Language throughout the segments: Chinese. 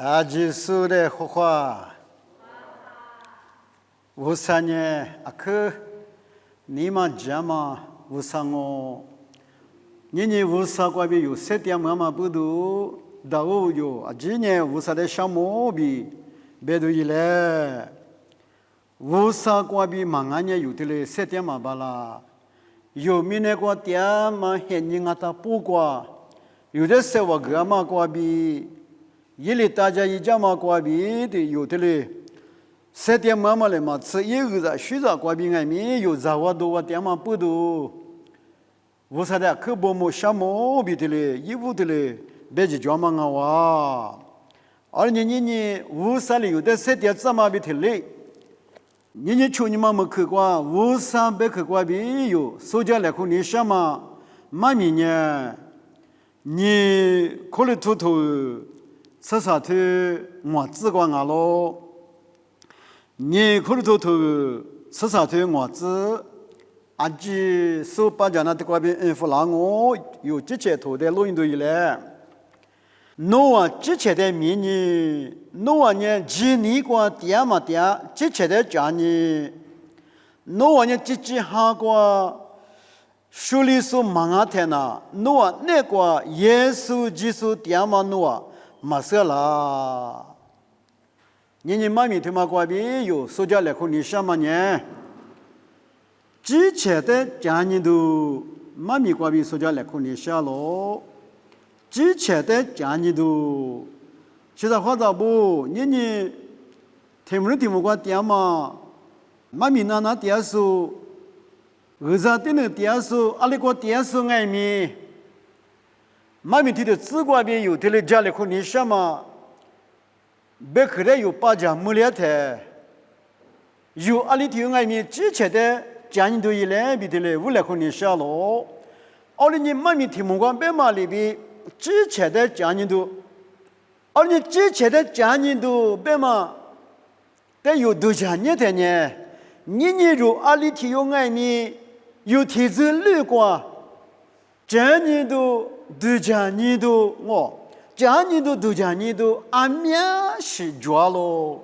아지수의 호화 우산에 아크 니마 자마 우상오 니니 우사과비 요세티야 마마 부두 다우요 아지네 우사데 샤모비 베두일레 우사과비 망하냐 유들레 세티야 마발라 요미네과 띠아마 헨닝아타 뿌과 유데세와 그아마과비 예리 따자 이자마 과비 데 요들레 세대 마마레 마츠 예의자 쉬자 과비가미 요자와도와 때마 뿌도 우사다 그 보모 샤모 비들레 이부들레 베지 조망아와 아니니니 우살이 요데 세대 자마비 들레 니니 추니마 먹그과 우사베 그과비요 소자레코 니샤마 마미냐 니 콜레토토 서사트 모즈광아로 니 콜토토 서사트 모즈 아지 소빠자나트과비 인플랑오 요 지체토데 로인도일레 노아 지체데 미니 노아냐 지니과 디아마디아 지체데 자니 노아냐 지지하과 슐리수 망아테나 노아 내과 예수 지수 디아마 노아 마살라 니니 마미 드마과비요 소자레 코니샤마냐 지체데 자니도 마미과비 소자레 코니샤로 지체데 자니도 시자 화다보 니니 테무르 디모과 디아마 마미나나 디아수 의자되는 디아수 알리고 디아수 가이미 마미 뒤에 쯔과비 요 텔레자레 코니샤마 베크레 요 빠자 물레테 요 알리티용아미 지체데 잔도일레 비들레 울레 코니샤로 어린이 마미 티모가 베말리비 지체데 잔도 어린이 지체데 잔도 베마 때요 두잔예 되네 니니로 알리티용아미 요 티즈르과 잔이도 두자니도 뭐 자니도 두자니도 아미야시 좋아로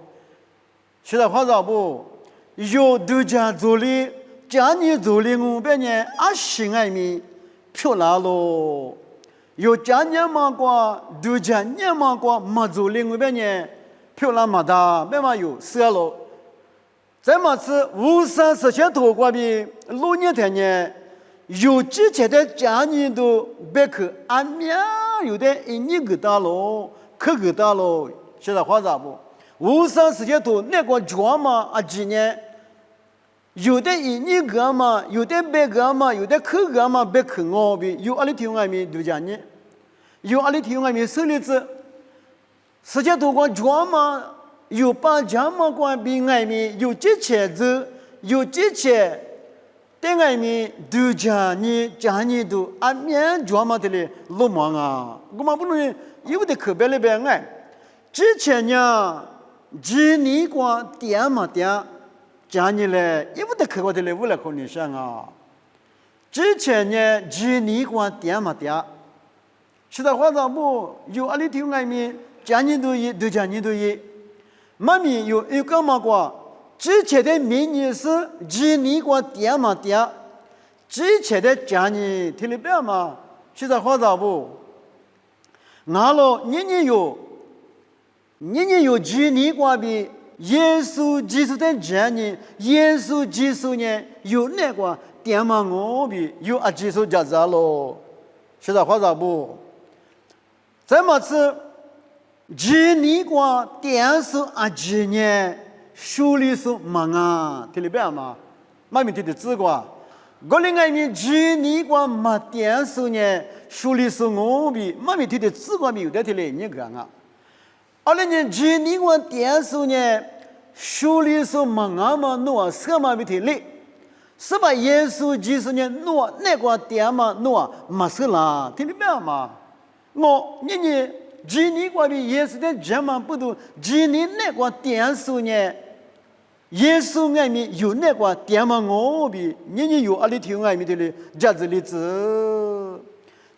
시다 화자부 요 두자돌이 자니 돌링우 베네 아싱아미 표라로 요 자냐마과 두자냐마과 마돌링우 베네 표라마다 베마요 스알로 제마스 우사서셔토과비 로니테네有之前的家人都别去安眠，有的一个大喽，可个大喽，现在话咋不？无上世界都那个庄嘛啊，几年有的一个嘛，有的别个嘛，有的可个嘛，别去我比有阿里听外面都讲呢，有阿里听外面生日子，世界都个庄嘛，有把家嘛关比外面有之前子，有之前。等外面都家你家你都安面专门的嘞落忙啊，我们不能有的可别的别爱。之前呢，几年过点嘛点，家你嘞有的可过的嘞无来可你想啊。之前呢，几年过点嘛点，现在话上不有阿里听外面家你都一都家你都一，妈咪有干嘛过？之前的名义是几年过点嘛点，之前的家人听得白嘛？现在话咋不？俺了年有几年过比耶稣基督的家人，耶稣基督呢有那个点嘛我比有啊基督家咋咯？现在话咋不？怎么是几年过点是啊几年？手里是忙啊，听得白吗？妈咪听得知过。我另外面几年过没电视呢，手里是我比妈咪听得知过没有的听嘞，你看啊。2年几年过电视呢，手里是忙啊嘛，弄什么没听嘞？是把耶稣基督呢弄那个电嘛弄没事啦，听得白吗？我你几年过比耶稣的人嘛不都几年那个电视呢？耶稣爱米有那个点嘛我比你有阿里听爱米的嘞，价值例子，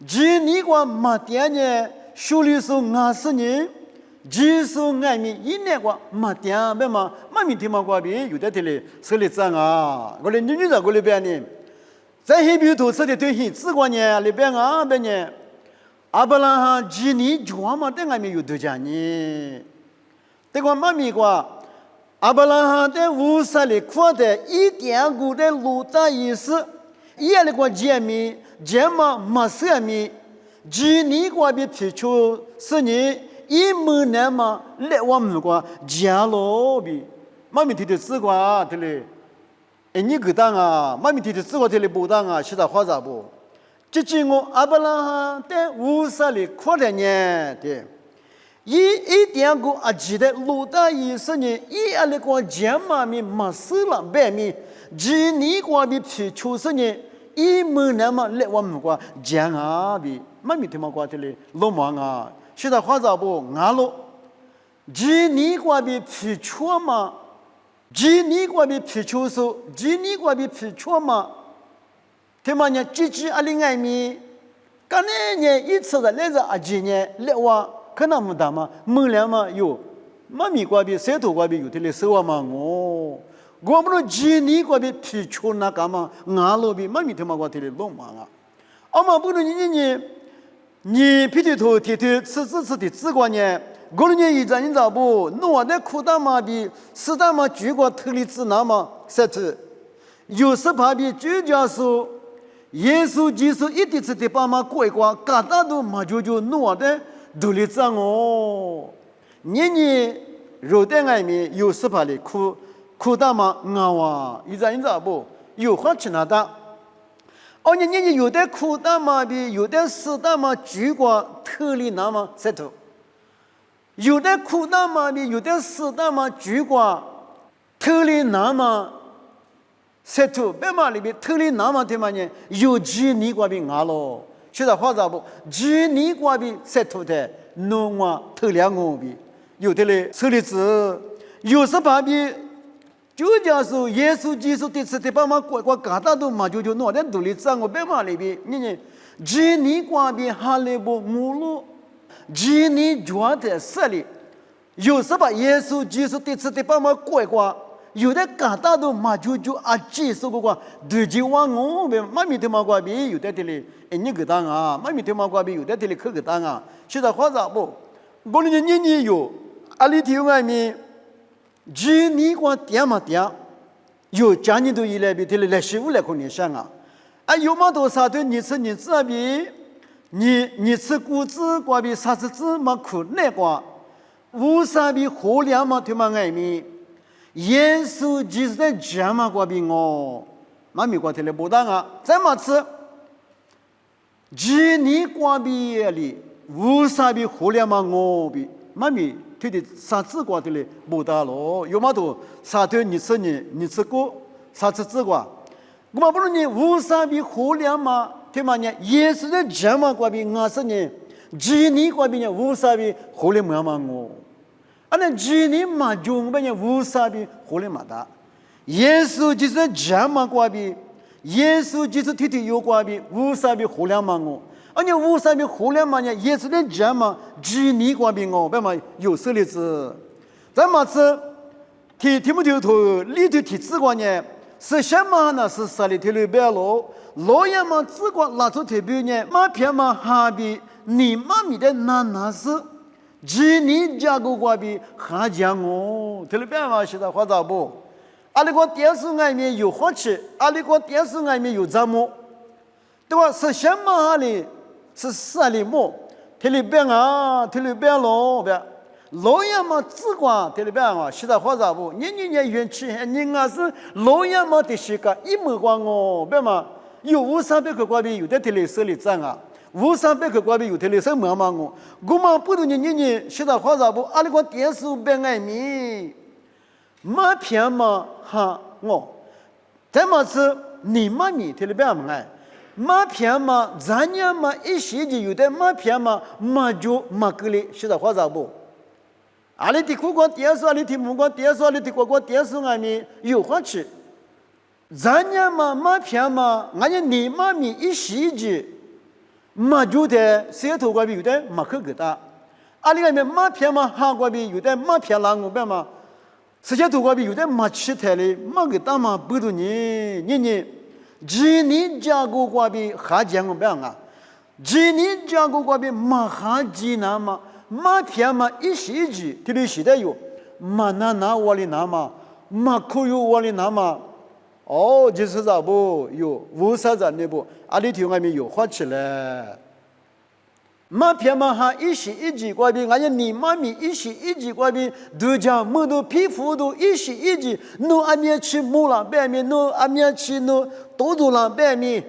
几年个没点呢，手里是50年，基础爱米一年过马点别嘛，马米听嘛过比有的这里手里脏啊，我的女在我里边呢，在黑皮头吃的对象，只过年里边啊边呢，阿伯拉哈几年装嘛，等爱米有多少年？这个马米过。阿伯拉罕的乌萨里扩的1.5的路大意思，也那个见面见嘛马色面，几年过比皮球是你一门年嘛来我们个见了比，妈咪提的自个的嘞，你个当啊，妈咪提的自个的嘞不当啊，是他花咋不？这是我阿伯拉罕的乌萨里扩的年的。1.5阿吉的路大意思呢，阿那个见嘛咪马死了白咪，几年过比皮球是呢，一门年嘛来我们个见啊比，妈咪他妈过的嘞，老忙啊，是他花咋不？俺喽，几年过比皮球嘛，几年过比皮球是，几年过比皮球嘛，他妈呢，几阿里爱咪，刚那年一次的来着阿几年来我。可那么大嘛，门两嘛有，妈咪过比石头过比有的嘞手啊嘛我不能几年过比皮球那干嘛，俺老比妈咪他妈过的嘞弄嘛啊，阿妈不能你皮头贴贴吃的吃过呢，过了年一张你咋不？我的苦大嘛比适当嘛举过头里子那么石头，有时怕比主教说，耶稣基督一直的把嘛过一过，嘎达都嘛就我的。独立账哦，年肉蛋外面有十八的苦大嘛熬啊，一咋不？有花吃那的，年有的苦大嘛比有的湿大嘛煮过头里那么石头，有的苦大嘛比有的湿大嘛煮过头里那么石头，别嘛里边头里那么的嘛呢？有几年过比熬咯。现在话咋不？几年过比石头的弄啊头两个比，有的嘞手里子，有时把比就讲说耶稣基督的吃的把嘛过嘎达都嘛就弄的独立账我别嘛里边，你几年过比哈利波母路，几年做的事里，有时把耶稣基督的吃的把嘛过。有的嘎达都嘛就阿几说个对就往我呗，妈咪他妈过比有的的嘞，你个当啊，妈咪他妈过比有的的嘞可个当啊，现在话咋不？我们年有，阿里头外面，几年过点嘛点，有家人都以来比的嘞来15来块年上啊，有嘛多少的你吃比，你吃谷子过比啥子嘛苦那个，无啥比火量嘛他妈外面。耶稣基督的讲嘛过比我，妈咪过的嘞不当啊，怎么吃？几年过比里，无啥比互联网我比，妈咪推的啥子过的嘞不大咯，有嘛多啥对你吃过啥子子过？我们不能你无啥比互联网，对嘛呢？耶稣的讲嘛过比我是呢，几年过比呢无啥比互联网我。那几年嘛，就我们无啥比活力嘛大，耶稣就是讲嘛过比，耶稣就是天有过比，无啥比活量嘛我，你无啥比活量嘛呢？耶稣的讲嘛，几年过比我，别嘛有手例子，咱嘛是提木头里头提字过呢，是什么呢？是啥里头里边咯？老爷嘛字过拉出特别呢，马片嘛哈比你妈咪的那是。几年加个过比还讲我，特别嘛现在话咋不？阿里个电视外面有好吃，阿里个电视外面有杂么？对吧？是什么哩？是啥哩么？特别啊，特别咯，别老爷嘛只管特别啊，现在话咋不？年元气，人啊是老爷嘛的时个一模光哦，别嘛有300个过比有的特别手里账啊。300个过比有的嘞，是妈妈我们不懂你现在话咋不？阿里个电视别爱米，马片嘛哈我，怎么是你妈咪特别别爱，马片嘛咱家嘛一些就有的马片嘛马就马个嘞，现在话咋不？阿里的苦瓜电视，阿里的木瓜电视，阿里的瓜电视外面有好吃，咱家嘛马片嘛，俺家你妈咪一些就。马就的石头过比有的马可个大，阿里个面马偏嘛哈过比有的马偏拉我边嘛，世界土过比有的马起台哩，马个大嘛不多你，几年加过过比哈讲我边啊，几年加过过比马哈几那嘛，马偏嘛一时几，这里时代有马那我哩那嘛，马可有我哩那嘛。哦，就是啥不有无啥子那不，阿里头外面有花起来。马偏嘛哈一时一季过边，俺家你妈咪一时一季过边，都讲么都皮肤都一时一季，侬阿面吃木了白面，侬阿面吃侬多多了白面，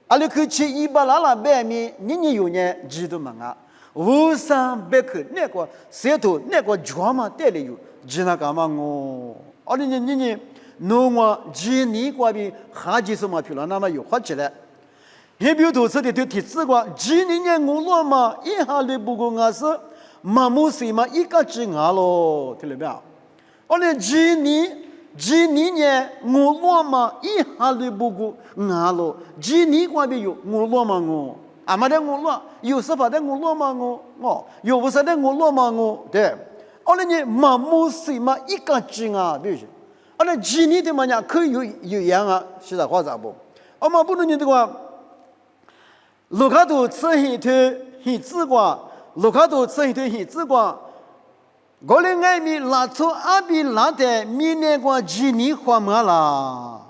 阿里去吃100了白面，你有呢几多嘛啊？无啥白去那个舌头那个脚嘛带里有，只那干嘛我？阿里你。侬我几年过比哈几什么去了，那么有花起来。也比如投资的就提示过，几年我老嘛一下里不过我是马木水嘛一个只牙咯，听到没有？我那几年我老嘛一下里不过牙咯，几年过比有我老嘛我，阿妈的我老，有18的我老嘛我，有50的我老嘛我，对。我那你马木水嘛一个只牙，比如。阿拉几年的嘛呀，可以有样啊，是啥话咋不？我们不能你这个，卢卡多吃一头很自挂，卢卡多吃一头很自挂。我的爱米拉出阿比拉的明年过几年花么啦？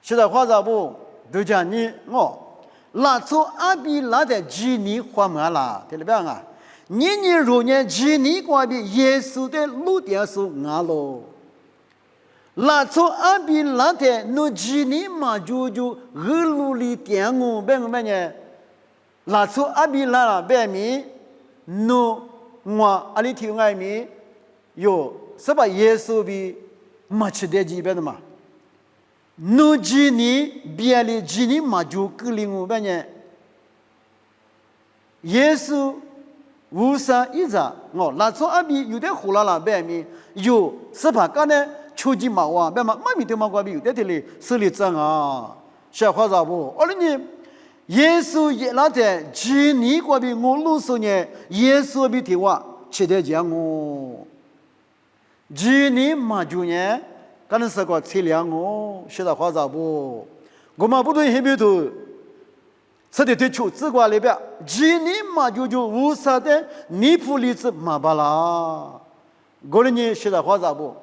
是啥话咋不？都讲你我拉出阿比拉的几年花么啦？听得没啊？年如年几年过比耶稣的路点是俺喽。拉出阿比拉的侬几年嘛就二路里点我别个呢？拉出阿比拉啦别米侬我阿里听爱米有是把耶稣比嘛吃的几别的嘛？侬几年别里几年嘛就格里我别呢？耶稣无啥一咋我拉出阿比有点胡啦啦别米有是把个呢？秋季嘛哇，别嘛，妈咪对嘛关比有点哩，手里脏啊，小花咋不？而你耶稣也那的几年关比我路数呢？耶稣比的话，吃的讲我，几年嘛就呢，可能是个测量我，晓得花咋不？我们不对黑比头，吃的对秋子瓜里边，几年嘛就无啥的尼普里子嘛巴拉，我的呢晓得花咋不？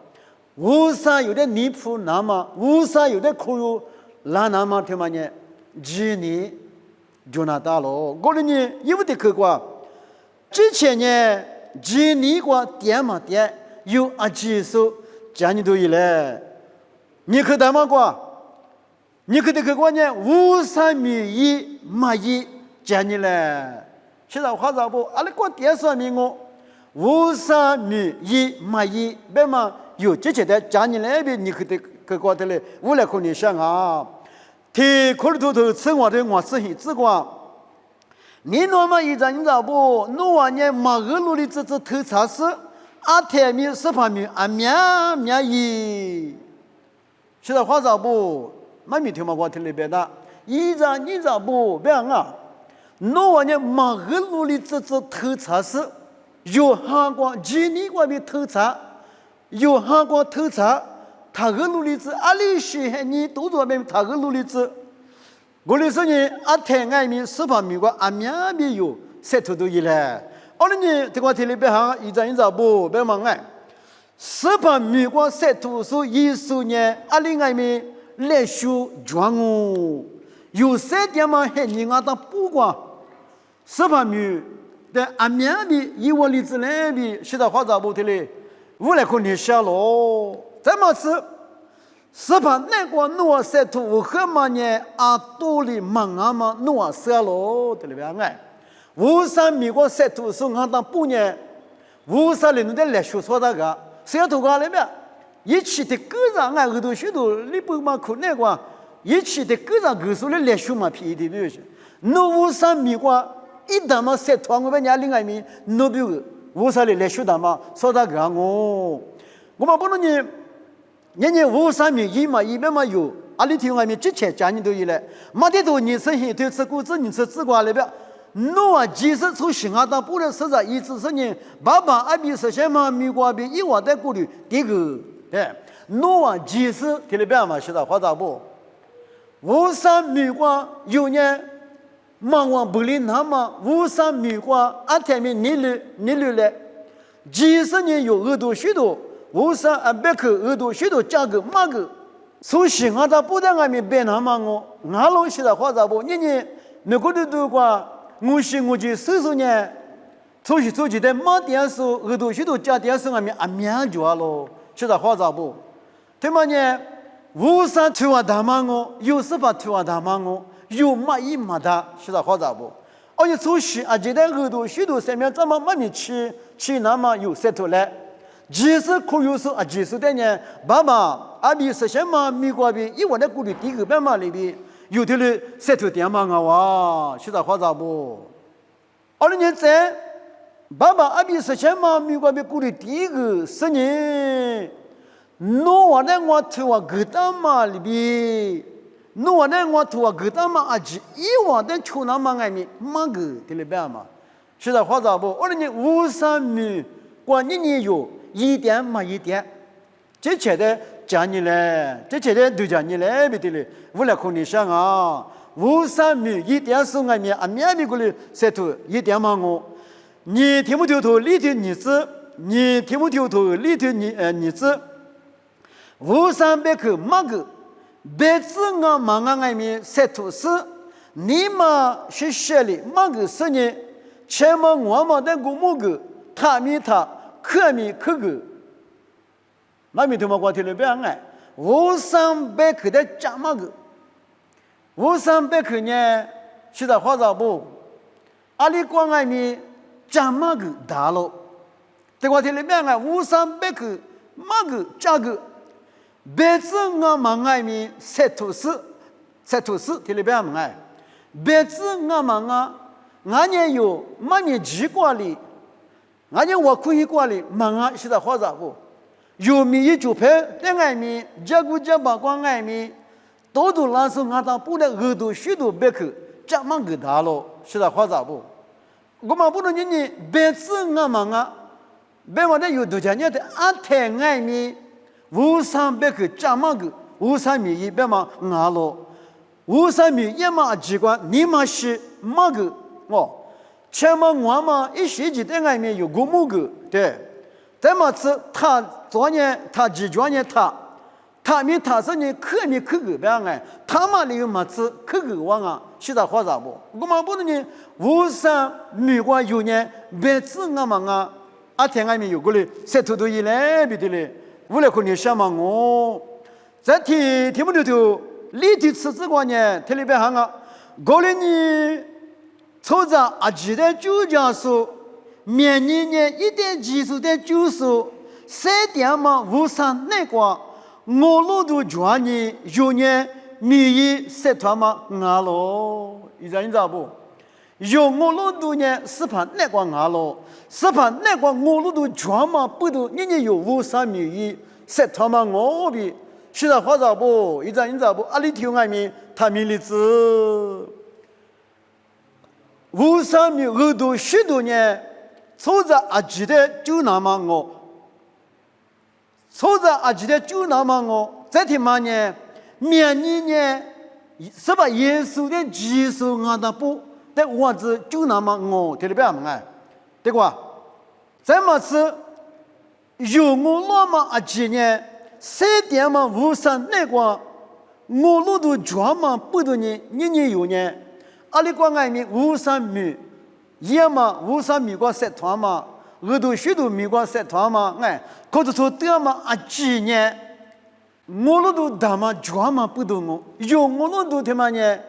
无啥有的泥铺那么，无啥有的苦有拉那么听嘛呢？几年就拿大了。我的呢，有的客观，之前呢，几年过点嘛点，有阿几手讲你都以来，你可大嘛过？你可的客观呢？无啥米一嘛一讲你嘞？现在话咋不？阿拉过点啥米我？无啥米一嘛一，别嘛？有这些的讲你那边你可得可搞的嘞，我来和你想啊，提可里头生活的我是很直观。你那么一张你咋不？弄完呢马二路的这偷查是阿台米18米阿面一，现在话咋不？妈咪听嘛话听里边的，一张你咋不？别啊，弄完呢马二路的这偷查是有韩国几年过的偷查。有韩国偷查，他个努力子，阿里西海你都做边他个努力子，我的说呢，阿台外面18米个阿面没有晒头都一来，阿里呢这个天里边哈一张不别忙哎，18米个晒头是一数呢，阿里外面来修装哦，有3点嘛还你阿当不管18米的阿面比一窝里子来比，现在花咋不的嘞？我来和你想喽，怎么是18那个诺塞图和嘛呢？阿多里忙啊嘛诺塞喽，对不对啊？无啥美国塞图是俺当半年，无啥人的来学说那个，谁要投个里面？一起的个人俺耳朵许多，你不嘛可那个，一起的个人个数的来学嘛便宜的不是？那无啥美国一旦嘛塞图，我们家另外面那比个。无啥的来学的嘛，说他个我们不能呢，人无啥米一嘛，一边嘛有，阿里听外面之前讲你都有来，没得多你生很多吃果子，你吃紫瓜里边，诺啊，即使从新阿当不能实在一直是人，爸爸阿比实现嘛，美国比以往的顾虑第个，对，诺啊，即使听得白嘛，现在话咋不？无山美国有年，忙完不离那么无山美国阿天面你律嘞，即使你有耳朵许多，无山阿别克耳朵许多价格嘛个，从新阿当不但阿面变那么我，俺老现在话咋不？你美国的多话。我就40年，出去的马电视，耳朵许多家电视外面啊面着了，现在话咋不？对吗呢？无山推完大马我，有时把推完大马我，有马一马大，现在话咋不？而且出去啊，觉得耳朵许多上面怎么没去那么有舌头来？即使可有时啊，即使的呢，爸爸阿比实现嘛，美国比以往的顾虑第一个办法里边。有的人舌头点嘛啊哇，现在话咋不？20年前，爸爸阿比实现嘛，美国比鼓励第一个10年，诺瓦的我头啊给他嘛里边，诺瓦的我头啊给他嘛阿吉，以往的出那嘛外面嘛个对了白嘛？现在话咋不？20年53米，关键有一点嘛一点，这前的。讲你嘞，这前天都讲你嘞，别的嘞，为了看你想啊，53米一点是外面，面过来舌头一点嘛我，你听不听头里头你子，你听不听头里头你子，5300克嘛个，别子我嘛我外面舌头是，你嘛是写的嘛个是呢，前么我嘛那个么个，他米他，可米可个。那米头嘛，我听了别爱，5300克的加嘛个，5300克呢，现在话咋不？阿里光外面加嘛个大了，对我听了别爱，5300克嘛个加个，别子我嘛外面舌头丝听了别爱，别子我嘛俺也有嘛面几挂里，俺也我可以挂里，嘛俺现在话咋不？有米一就拍，在外面结果结把光外面，多那时候俺当不能耳朵许多别克，这么个大了，现在话咋不？我们不能你别子俺嘛别我的有多家人的阿太外面，5300克这么个53米一别嘛俺了，53米一嘛机关你嘛是么个哦，前么我嘛一学期在外面有个么个对。这么次他昨年他几昨年他们他是你可米可个别哎，他嘛里有么子可个往啊，现在话咋不？我们不能呢，53美国有年别子我们阿天外面有个嘞，舌头都一来别的嘞，为了可能想嘛我，在听不头立体吃这个呢，听里边行啊，过来你抽着阿几的酒家说。明年一点技术的90，3点嘛53那个，我路都专业有年米一塞团嘛俺咯，你知道不？有我路都呢是盘那个俺咯，是盘那个我路都专嘛不都年有53米一塞团嘛我比，现在话咋不？你知道不？阿里听外面他米粒子53米耳朵许多年。抽着阿吉的就那么我，抽着阿吉的就那么我，再听嘛呢？明年呢，是把耶稣的技术俺那不，但我子就那么我，对不对嘛？对吧？再么是有我那么阿吉呢，3点嘛53那个，我路都专门不多呢，年有呢，阿里光外面53米。也嘛53米光社团嘛，耳朵许多米光社团嘛，哎，可是说这嘛啊几年，我那都大嘛专嘛不多我，有我那都他妈呢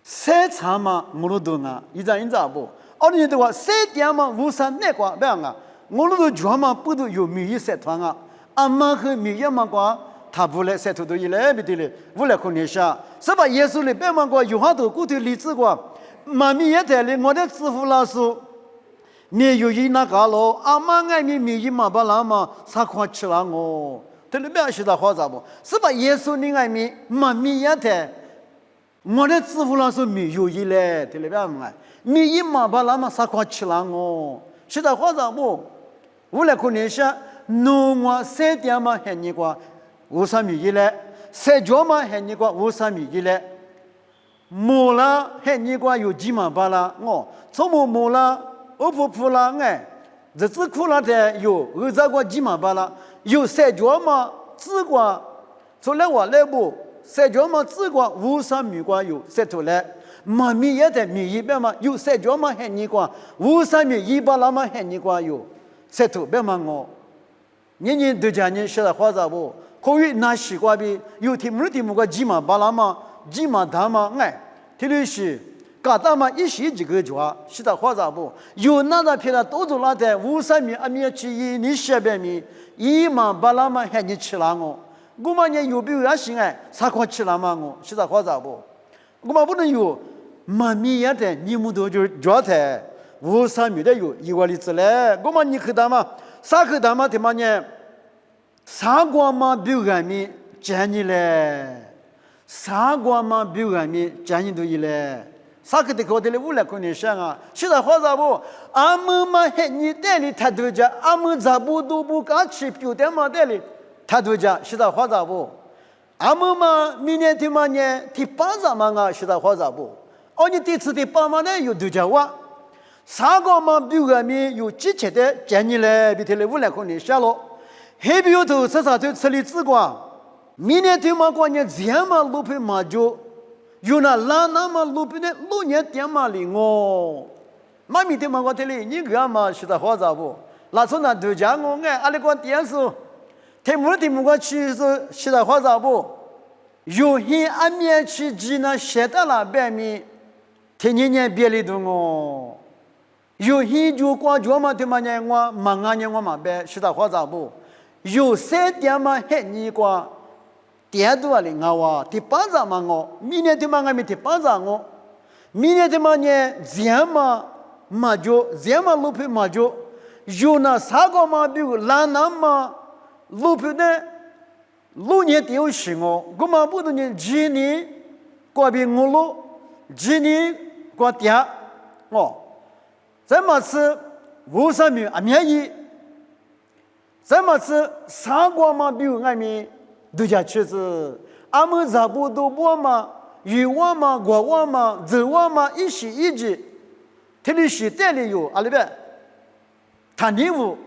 ，3场嘛我那都啊，你知不？20年的话3点嘛53那个别啊，我那都专嘛不多有米一社团啊，阿妈和米也嘛光，他不来社团都一来不得了，不来可能下，是吧？耶稣里别嘛光有好多骨头例子过。妈咪也在里，我的支付老师，你有一那个咯，阿妈爱你米一嘛把那嘛，啥快吃了我，这里边是在话咋不？是吧？耶稣你爱米，妈咪也在，我的支付老师米有一嘞，这里边嘛，米一嘛巴拉嘛啥块吃了哦，是的话咋不？我来看一下，农话三点嘛还你个50米一嘞，三角嘛还你个50米一嘞，木啦还你个有几嘛巴拉哦，从木啦，我不铺啦哎，日子苦了的有20个几嘛巴拉，有三角嘛只个，从来我来不。三角嘛，只个50米个有三头来，嘛米也得米一边嘛有三角嘛还你个50米100拉嘛还你个有三头边嘛我，人都讲你说的话咋不？可以拿西瓜比有题目个几嘛巴拉嘛几嘛大嘛哎，这里是嘎达嘛一时几个抓，说的话咋不？有那个片了都做那的50米1米去你下边米1嘛巴拉嘛还你吃了我。我们也有表也行哎，啥块吃了嘛我，是咋话咋不？我们不能有嘛米也得，你们都就抓的，50米的有一个例子嘞。我们你看到嘛，啥看到嘛？他妈呢？啥个嘛表个米讲你嘞？啥个嘛表个米讲你都一嘞？啥个的搞的嘞？我来跟你说啊，是咋话咋不？俺们嘛还你带里他都讲，俺们咋不都不敢吃表的嘛带里。他都讲是在话咋不？俺们嘛，明年的嘛呢，第8咋嘛啊？是在话咋不？而你第次第8嘛呢，又都讲话，啥个嘛表个面有积极的建议来，比他来我来看你下了，还比有头啥都吃力之光，明年的嘛过年这样嘛路配嘛就，有那拉那嘛路配的路年点嘛哩哦，妈咪的嘛我这里你个嘛是在话咋不？那从那都讲我哎，阿里个电视。他们的个其实现在话咋不？有些安面去济呢，写到了外面，天天别里头哦。有些就光脚嘛，对嘛呢？我忙啊呢，我嘛别现在话咋不？有3点嘛，还你个点多了我哇，第8咋嘛我？明年对嘛我们第8咋我？明年对嘛呢？这样嘛就这样嘛路配嘛就有那啥个嘛，比如拉那嘛。路边的路年丢行哦，我们不能呢，今年过边我路，今年过点哦，怎么是50米啊免疫？怎么是三个嘛比如俺们都叫确实，俺们这不都不嘛，有我嘛，我嘛，走我嘛，一时一时，这里是带里有阿里边，谈礼物。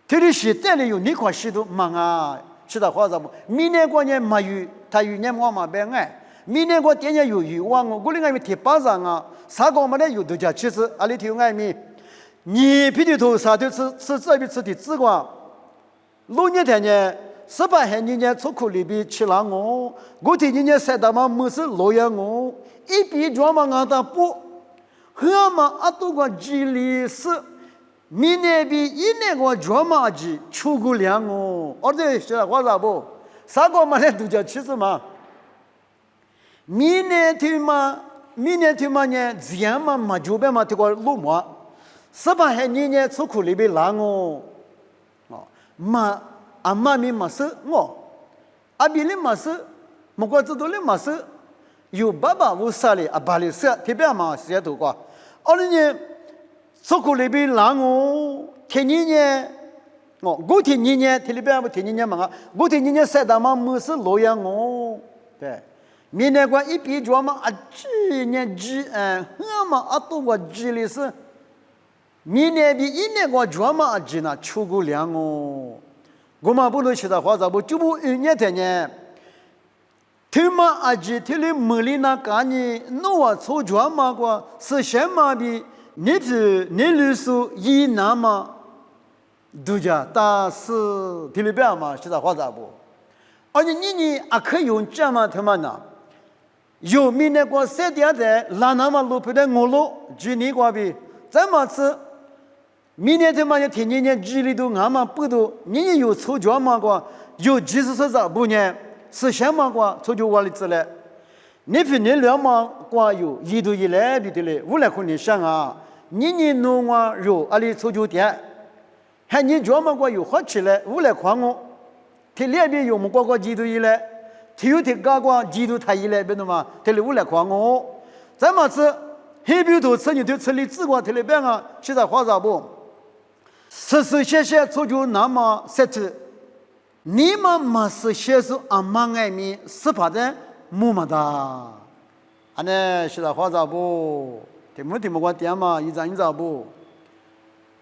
这里是带里有你块石头忙啊，是的话怎么？明年过年没有，他有年我嘛别爱。明年过年有有我另外面贴巴上啊，啥个嘛的有都叫其实阿里头外面，你皮的头啥都吃这边吃的紫瓜，6年前呢，18海年出口里边吃了我听年3大嘛没事老养我，一边装嘛俺的不，和嘛阿多个吉利是。明年比1年个专马级出过量哦，而且现在话咋不？啥个嘛的都叫其实嘛。明年他嘛呢，这样嘛就别嘛这个路嘛，18还年出口里边拉哦，嘛阿妈咪嘛是我，阿比里嘛是，莫过知道里嘛是，有爸爸无啥哩，阿爸哩是，特别嘛是多个，而且呢。出口里边让我天年我天年这里边不天年嘛我天年3大嘛没事老养我，对，明年过一边做嘛几年我嘛多个几里是，明年比1年个做嘛几那出过量哦，我们不能写的话咋不就不1年的呢？他嘛几这里没里那干呢，我出做嘛个是什么比？你律师一那么都叫但是体里边嘛是在话咋不？而且你可以用这么他妈呢？有明年过3点的拉那么路不的我路，距离过比怎么吃？明年他妈要天年距离都俺们不都？你有出脚嘛个？有技术是咋不呢？是什么个出脚我的之类？你平年2嘛过有1度1来比的嘞，我来和你想啊。你弄啊肉，阿里出酒店，还你专门过有好吃嘞，我来看我，他两边有么个几度一来，他有他搞几度他一来，别的嘛，他来我来看我，怎么子？黑比头吃你对吃里自管特里边啊，现在花啥不？实实现现出就那么实质，你们没是写出阿妈爱米是怕的木么的，安呢现在花啥不？听不过点嘛，一张一张不？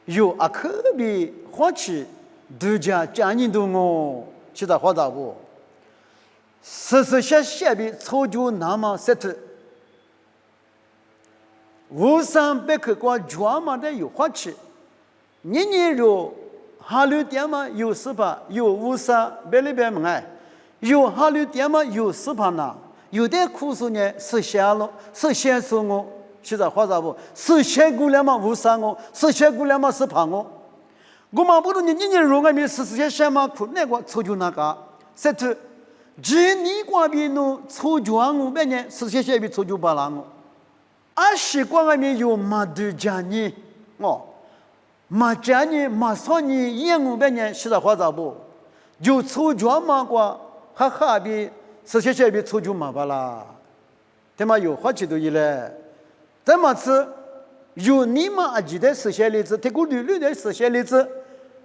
有阿可比花起度假家人都我，现在花啥不？实实现现的出就那么实质。无上百克光专门的有花起，年有哈律点嘛有十八，有无上百里边门哎，有哈律点嘛有十八呢，有的苦数呢实现了，实现说我，现在话啥不？实现过了嘛无上我，实现过了嘛十八我，我嘛不懂年如果没实现嘛苦那个出就那个，实质，只你光比侬出就我别呢实现比出就巴拉我。阿习惯外面有马杜家人哦，马家人马上人业务别人现在花咋不？有出脚嘛过，哈哈比实现比出脚嘛巴啦，他妈有花起都一嘞，怎么吃？有你们阿记得实现例子，这个绿的实现例子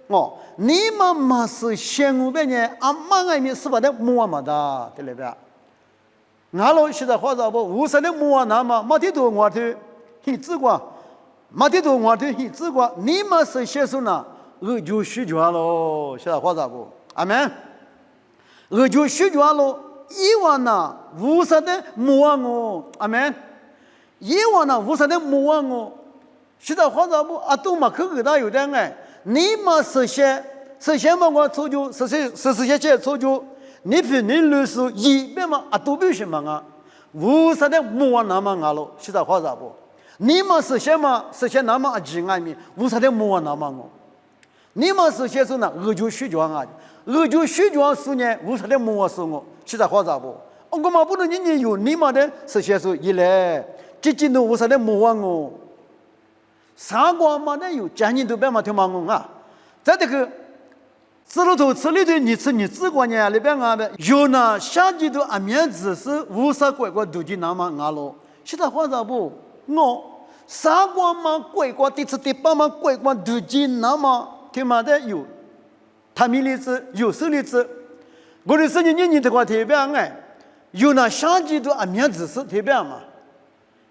哦，你们马是业务别人阿妈外面是把的摸嘛的，对不对？俺老现在话咋不？无声的摸那么，没得多我头很直观，没得多我头很直观。你们是写书呢，我就虚假喽。现在话咋不？阿门。我就虚假喽。以往呢，无声的摸我，阿门。以往呢，无声的摸我。现在话咋不？啊，都没可给他有点哎。你们实现嘛？我出就实现出就。你比你律师一百嘛啊都必须嘛啊，无啥的摸那么啊咯，现在话咋不？你们实现嘛实现那么啊几外面，无啥的摸那么我，你们实现是呢，我就虚假啊，我就虚假是呢，无啥的摸是我，现在话咋不？我嘛不能你有你们的实现是一来，这几年无啥的摸我，三个嘛的有家人都别嘛听嘛我啊，在这个。这里头这里头你自管呢里边啊的有呢下季度阿面子是无啥乖乖都去那么啊咯，现在话咋不？我啥光嘛乖乖第次第八嘛乖乖都去那么听嘛的有，他们例子有手例子，我的事情你的话特别哎，有呢下季度阿面子是特别嘛，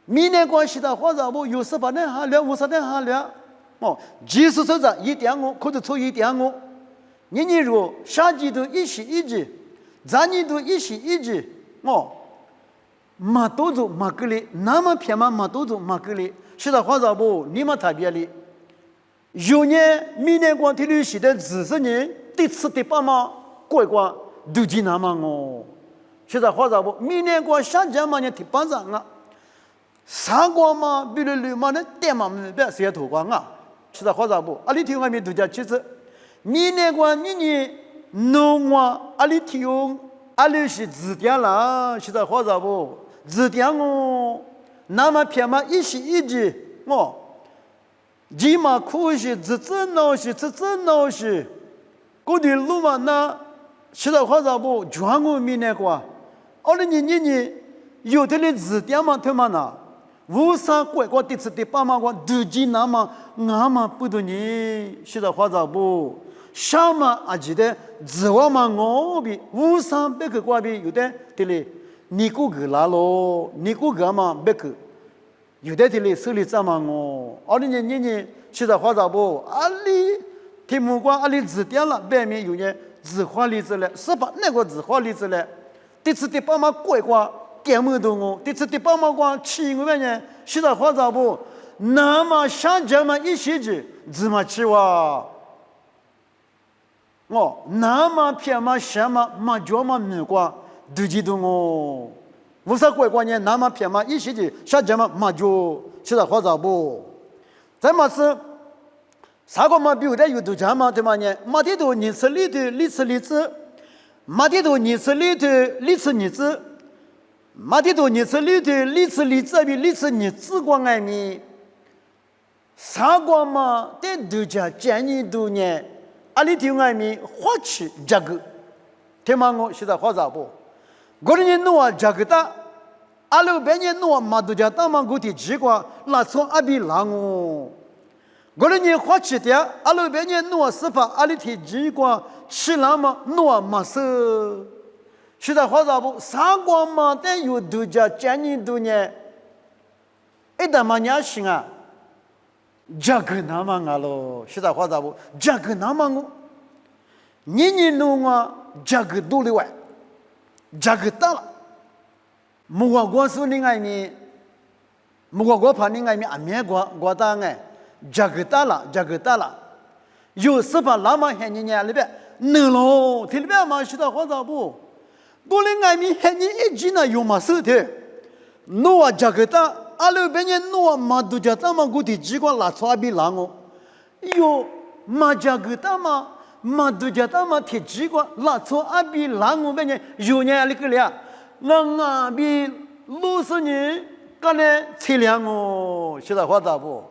明年关系的话咋不？有18年下了50年下了，哦，即使说是1.5或者出1.5。年如下季度一时一季，咱年度一时一季，哦，马多走马格里，那么偏嘛马多走马格里，现在话咋不？你们特别哩，有年明年光体律系的20年，第4第8嘛，乖乖都进那么哦，现在话咋不？明年光下届嘛呢第8上啊，啥光嘛，比如六嘛的点嘛没别谁投光啊，现在话咋不？阿里听外面都叫其实。明年光你弄我阿里提用阿里是字典啦，现在话咋不？字典哦，那么偏嘛一时一季哦，你嘛苦是自闹是闹是，过的路嘛那现在话咋不？全我明年光，2022有的哩字典嘛他妈那，无啥乖乖第4第8嘛光都进那么俺嘛不懂你，现在话咋不？什么啊？记得自我嘛，我比500个瓜比有的这里，你过个啦咯，你过个嘛别个，有的这里手里怎么我？2022现在话咋不？阿里题目光阿里字典了，外面有呢字画例子了，18那个字画例子了，第4第8嘛乖乖点么多我，第4第8嘛光7个呢，现在话咋不？那么上节嘛一些字嘛7哇。哦，那么偏嘛什么嘛脚嘛没挂，都记得我，无啥乖乖呢，那么偏嘛一些的下节嘛嘛就现在话咋不？再嘛是啥个嘛比如的有都讲嘛对嘛呢？嘛的都你吃里头里吃里子，嘛的都你吃里头里吃你子，嘛的都你吃里头里吃里子比里吃你子光爱咪，啥个嘛的都讲建议都呢？阿里听外面花起这个，听嘛我现在话咋不？我的人弄啊这个的，阿鲁别人诺马杜家大马古提吉瓜拉从阿比拉哦，我了你花起的阿鲁别人诺司法阿里提吉瓜吃那么诺马色，现在话咋不三光嘛？但有杜家今年多年，一旦嘛年行啊，这个那么啊喽，现在话咋不这个那么我，年弄啊这个多的外，这个大了。木瓜果树另外面，木瓜果盘另外面，面果当哎，这个大了，有十八那么很年里边，能咯，里边嘛是到话咋不？多另外面很年一斤呢有嘛手的，诺这个大，阿拉边人诺嘛都叫咱们古的机关拉出比拉哦，有嘛这个大嘛，嘛都叫咱们提机关拉出比拉我边人有年那个了。那阿比60年，干嘞测量哦，现在话咋不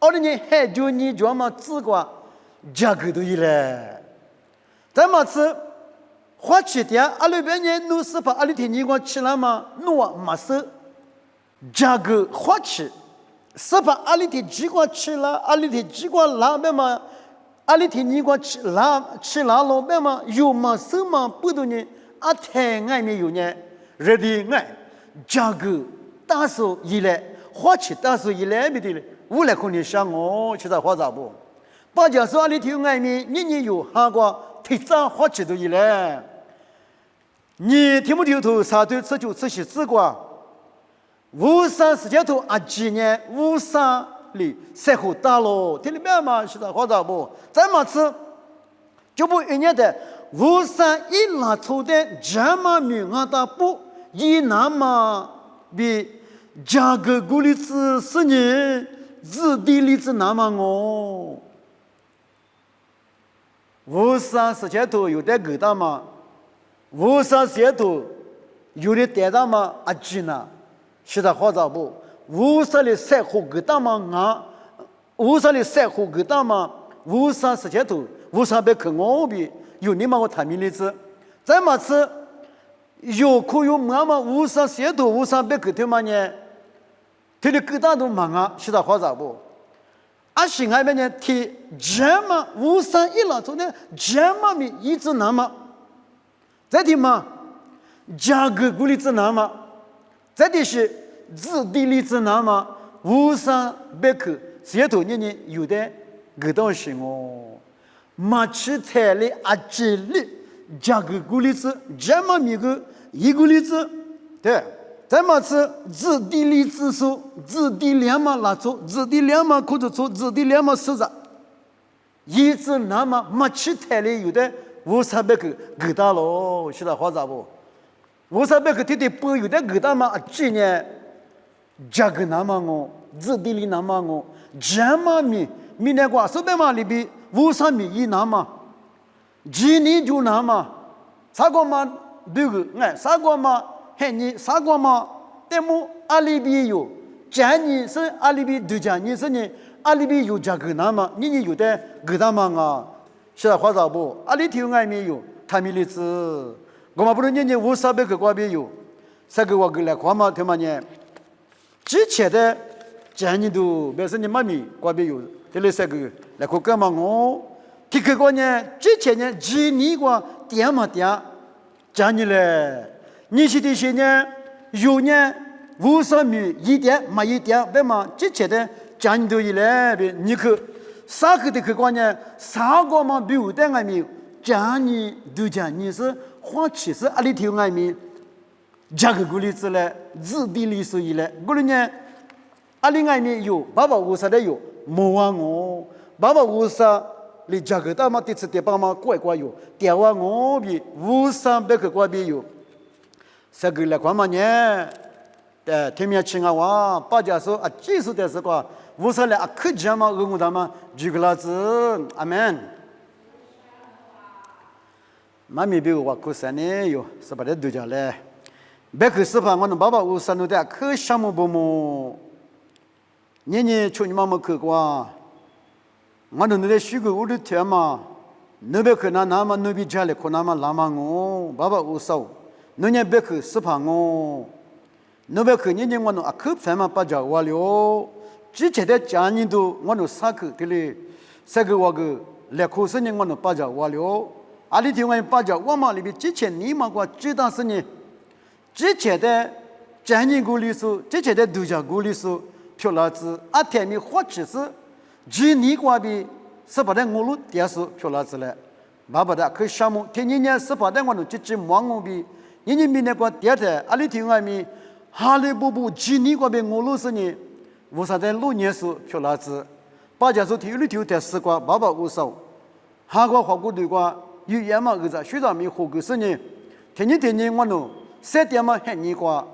？20年还就你专门自个这个都一嘞，咱们是花起点，阿拉边人弄是把阿里天你光吃了嘛，弄没事，这个花起，是把阿里天几光吃了，阿里天几光拉边嘛，阿里天你光吃拉老边嘛，有没事嘛？不多呢，阿太爱没有呢。热的爱，这个大数一来，花起大数一来没得了，无来可能想我，现在花咋不？把家说里头外面，年有哈个提早花起都一来，你听不听头？啥都吃就吃些吃过，无三时间头啊几年无三里晒好大咯，听得明吗？现在花咋不？咱们吃就不一年的无三一拉抽的这么明啊大不？一那么比价格鼓励子是你自地里子那么哦，无啥时间头有点够大嘛，无啥时间头有点带大嘛啊几呢？现在好咋不？无啥的晒火够大嘛啊？无啥的晒火够大嘛？无啥时间头无啥别去我比有你嘛我谈明例子，再么吃。有可有妈妈无啥写头无啥别个头嘛呢？他的各大都忙啊，现在好咋不？啊，新海边呢，提这么无啥一老做呢，这么米一直那么，再提嘛，价格鼓励子那么，再提是自地里子那么，无啥别个写头呢有的各东西哦，马去菜里啊几里。价格鼓励子这么米个一个例子，对，咱们是自地理指数，自地两嘛拉出，自地两嘛可着出，自地两嘛实在，一直那么没去台里有的500-300个够大咯，现在好咋不？500-300个天天不有的够大嘛？今年价格那么哦，自地理那么哦，这么米年瓜手边嘛里边500米一那么。今年就那么，啥个嘛这个哎，啥个嘛还你啥个嘛，但么阿里边有，今年是阿里边对今年是呢，阿里边有这个那么，你有的个那么啊，现在话咋不？阿里头外面有，他们例子，我们不能年500-300个瓜边有，这个我给来看嘛，他们呢，之前的今年都表示你妈咪瓜边有，这里这个来看干嘛我。这个呢，之前呢，几年过点嘛点，今年嘞，你是这些呢，有呢500米一点没一点，别嘛，之前的今年都以来的，你去啥个的个呢，啥个嘛没有的外面，今年都今年是花期是阿里头外面，这个鼓励子嘞，自地理所以嘞，过了呢，阿里外面有850的有，没忘我850。你这个大嘛，第次第八嘛，怪有，第二我比500-300个怪比有，这个来看嘛呢，天面青啊哇，大家说啊，技术的是个50来啊，可讲嘛，我他妈举个例子，阿门。妈咪比我可3年有，是把这都讲嘞，别去是吧？我能850弄的可项目不么？年去你妈妈去过。我们那许个屋里天嘛，那边可那么那边家里可那么拉嘛我，爸爸无少，那年别去是怕我，那边去年我啊去反嘛把家话了，之前的家人都我上课的嘞，这个我个来考试呢我把家话了，阿里天我把家我嘛里边之前你嘛我知道是呢，之前的家人故里数，之前的度假故里数，票老子阿天米或者是，几年过比18的我路点数票老子了，爸爸的去项目，天年18的我只忙我比，年明年过点的阿里天我咪。哈利波特几年过被我路是呢，无啥在6年数票老子，把家说体育条在4挂，爸爸无少，哈个花过对挂，语言嘛个在学校没学个是呢，天天我喏3点嘛喊你挂，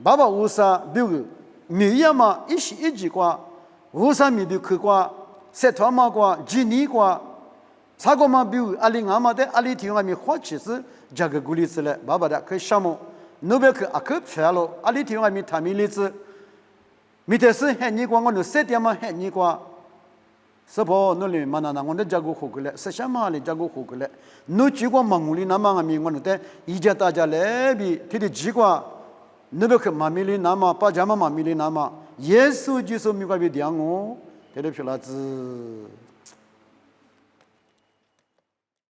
爸爸无啥比如语言嘛一时一句挂，无啥没得去挂，3团嘛挂几年挂，啥个嘛比如阿里阿嘛的阿里条阿咪花其实这个鼓励是嘞，爸爸的可以项目。那边去阿克票了，阿里天外面他们例子，没得事喊你过，我3点嘛喊你过，是不？那里嘛那我的家国活过来，10下嘛里家国活过来，那结果忙里那嘛阿咪我那的，一家大家来比，他的结果，那边去妈咪里那嘛，把家嘛妈咪里那嘛，耶稣就是咪个比点我，他的票子。